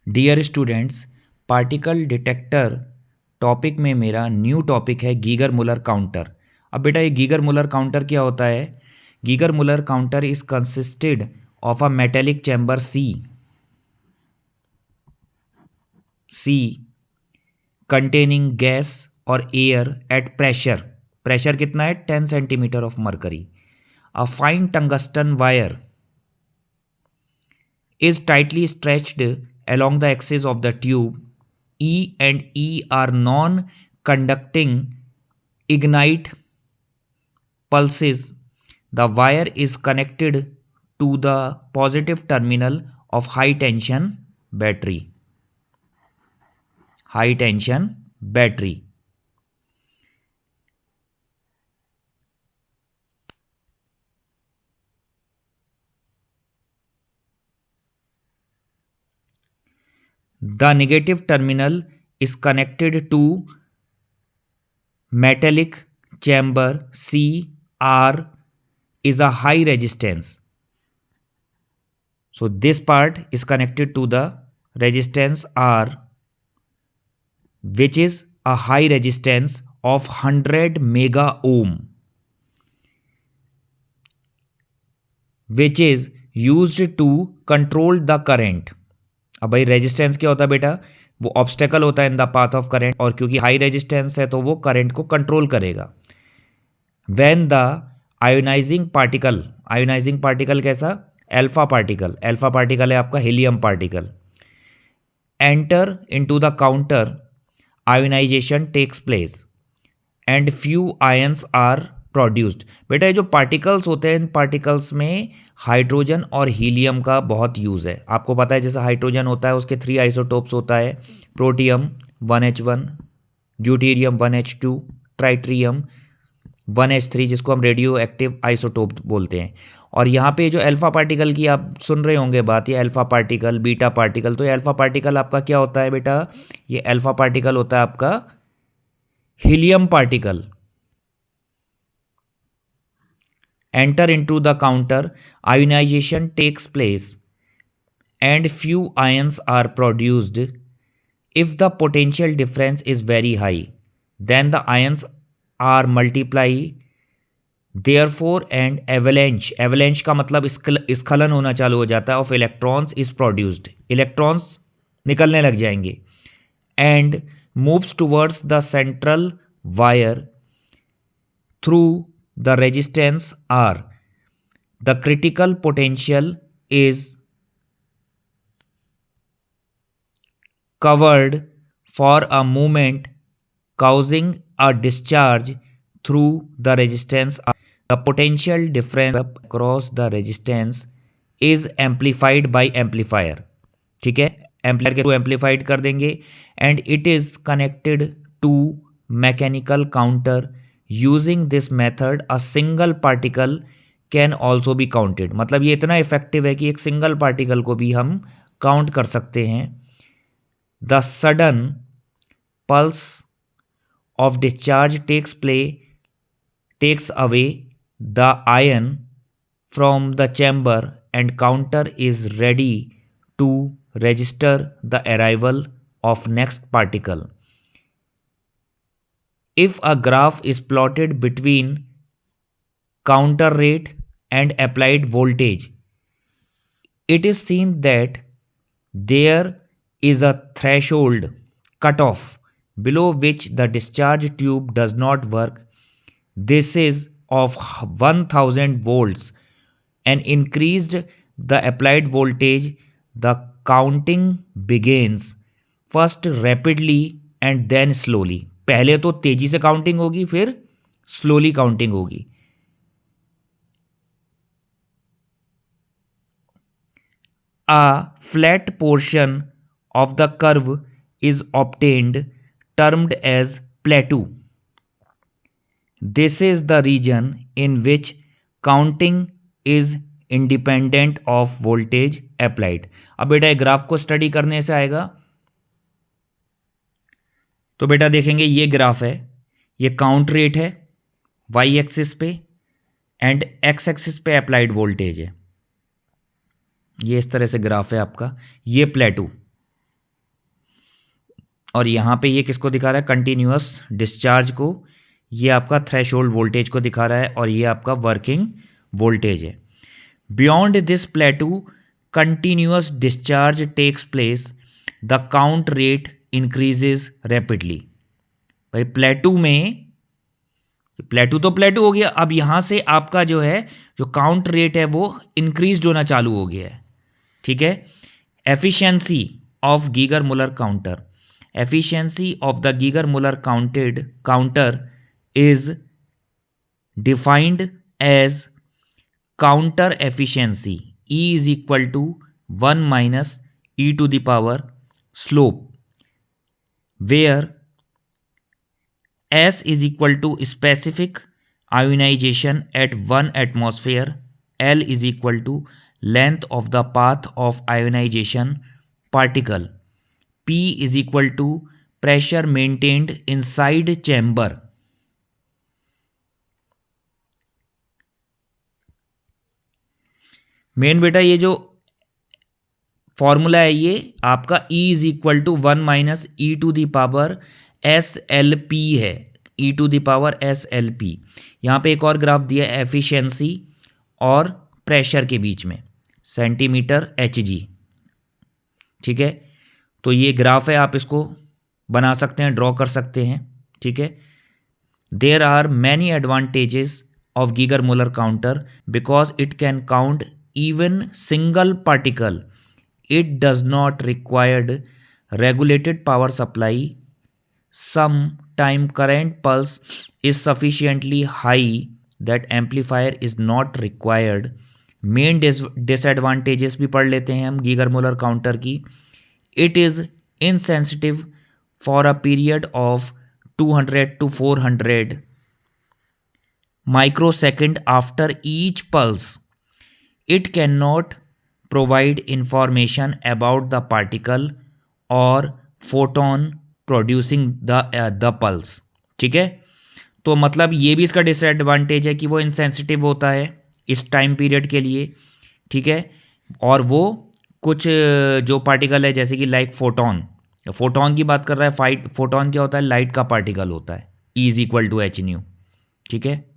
Dear students, particle detector topic में मेरा new topic है गीगर मुलर काउंटर। अब बेटा ये गीगर मुलर काउंटर क्या होता है? Geiger Muller counter is consisted of a metallic chamber C containing gas और एयर एट प्रेशर कितना है? 10 centimetre of mercury. A fine tungsten wire is tightly stretched along the axis of the tube. E and E are non-conducting ignite pulses. The wire is connected to the positive terminal of high tension battery. High tension battery. The negative terminal is connected to metallic chamber C. R is a high resistance. So this part is connected to the resistance R, which is a high resistance of 100 mega ohm, which is used to control the current. अब भाई resistance क्या होता है बेटा? वो obstacle होता है in the path of current, और क्योंकि हाई रेजिस्टेंस है तो वो करंट को कंट्रोल करेगा। व्हेन द आयोनाइजिंग पार्टिकल कैसा? अल्फा पार्टिकल है आपका helium particle, enter into the counter, ionisation takes place and few ions are produced. बेटा ये जो पार्टिकल्स होते हैं, इन पार्टिकल्स में हाइड्रोजन और हीलियम का बहुत यूज़ है। आपको पता है जैसे हाइड्रोजन होता है उसके 3 आइसोटोप्स होता है, protium 1H1, deuterium 1H2, ट्राइट्रियम 1H3, जिसको हम रेडियो एक्टिव आइसोटोप बोलते हैं। और यहाँ पे जो अल्फा पार्टिकल की आप सुन रहे होंगे बात, ये अल्फा पार्टिकल, बीटा पार्टिकल, तो ये अल्फा पार्टिकल आपका क्या होता है बेटा? ये अल्फा पार्टिकल होता है आपका helium particle. Enter into the counter, ionization takes place and few ions are produced. If the potential difference is very high, then the ions are multiplied. Therefore and avalanche का मतलब स्खलन होना चालू हो जाता है, of electrons is produced. Electrons निकलने लग जाएंगे and moves towards the central wire through the resistance R. The critical potential is covered for a moment, causing a discharge through the resistance R. The potential difference across the resistance is amplified by amplifier. ठीक है, amplifier के through amplified कर देंगे and it is connected to mechanical counter. Using this method a single particle can also be counted. मतलब ये इतना effective है कि एक सिंगल पार्टिकल को भी हम काउंट कर सकते हैं। The sudden pulse of discharge takes away the ion from the chamber and counter is ready to register the arrival of next particle. If a graph is plotted between counter rate and applied voltage, it is seen that there is a threshold cutoff below which the discharge tube does not work. This is of 1000 volts and increased the applied voltage, the counting begins first rapidly and then slowly. पहले तो तेजी से counting होगी, फिर slowly counting होगी। A flat portion of the curve is obtained, termed as plateau. This is the region in which counting is independent of voltage applied. अब बेटा ये ग्राफ को स्टडी करने से आएगा तो बेटा देखेंगे ये ग्राफ है, ये काउंट रेट है वाई एक्सिस पे एंड एक्स एक्सिस पे अप्लाइड वोल्टेज है। ये इस तरह से ग्राफ है आपका। ये प्लेटू, और यहाँ पे ये किसको दिखा रहा है, कंटिन्यूअस डिस्चार्ज को। ये आपका थ्रेशोल्ड वोल्टेज को दिखा रहा है और ये आपका वर्किंग वोल्टेज है। Beyond this plateau continuous discharge takes place, the count rate increases rapidly. भाई प्लेटू में, प्लेटू तो प्लेटू हो गया, अब यहाँ से आपका जो है जो काउंट रेट है वो इंक्रीज होना चालू हो गया है। ठीक है। Efficiency of Geiger Muller counter, efficiency of the Geiger Muller counter is defined as counter efficiency E is equal to 1 minus e to the power slope, where S is equal to specific ionization at 1 atmosphere, L is equal to length of the path of ionization particle, P is equal to pressure maintained inside chamber। Main बेटा ये जो formula है ये आपका E is equal to 1 minus e to the power S L P है, e to the power S L P. यहाँ पे एक और ग्राफ दिया है एफिशिएंसी और प्रेशर के बीच में, सेंटीमीटर एच जी। ठीक है, तो ये ग्राफ है, आप इसको बना सकते हैं, ड्रॉ कर सकते हैं। ठीक है। There are many advantages of Geiger Muller counter because it can count even single particle. It does not require regulated power supply. Sometime current pulse is sufficiently high that amplifier is not required. Main disadvantages भी पढ़ लेते हैं हम Geiger Muller counter की। It is insensitive for a period of 200 to 400 microsecond after each pulse. It cannot provide information about the particle or photon producing the pulse। ठीक है, तो मतलब ये भी इसका डिसएडवांटेज है कि वो इनसेंसिटिव होता है इस टाइम पीरियड के लिए। ठीक है, और वो कुछ जो पार्टिकल है जैसे कि लाइक फोटोन की बात कर रहा है, फोटोन क्या होता है, लाइट का पार्टिकल होता है, E is equal to h nu. ठीक है।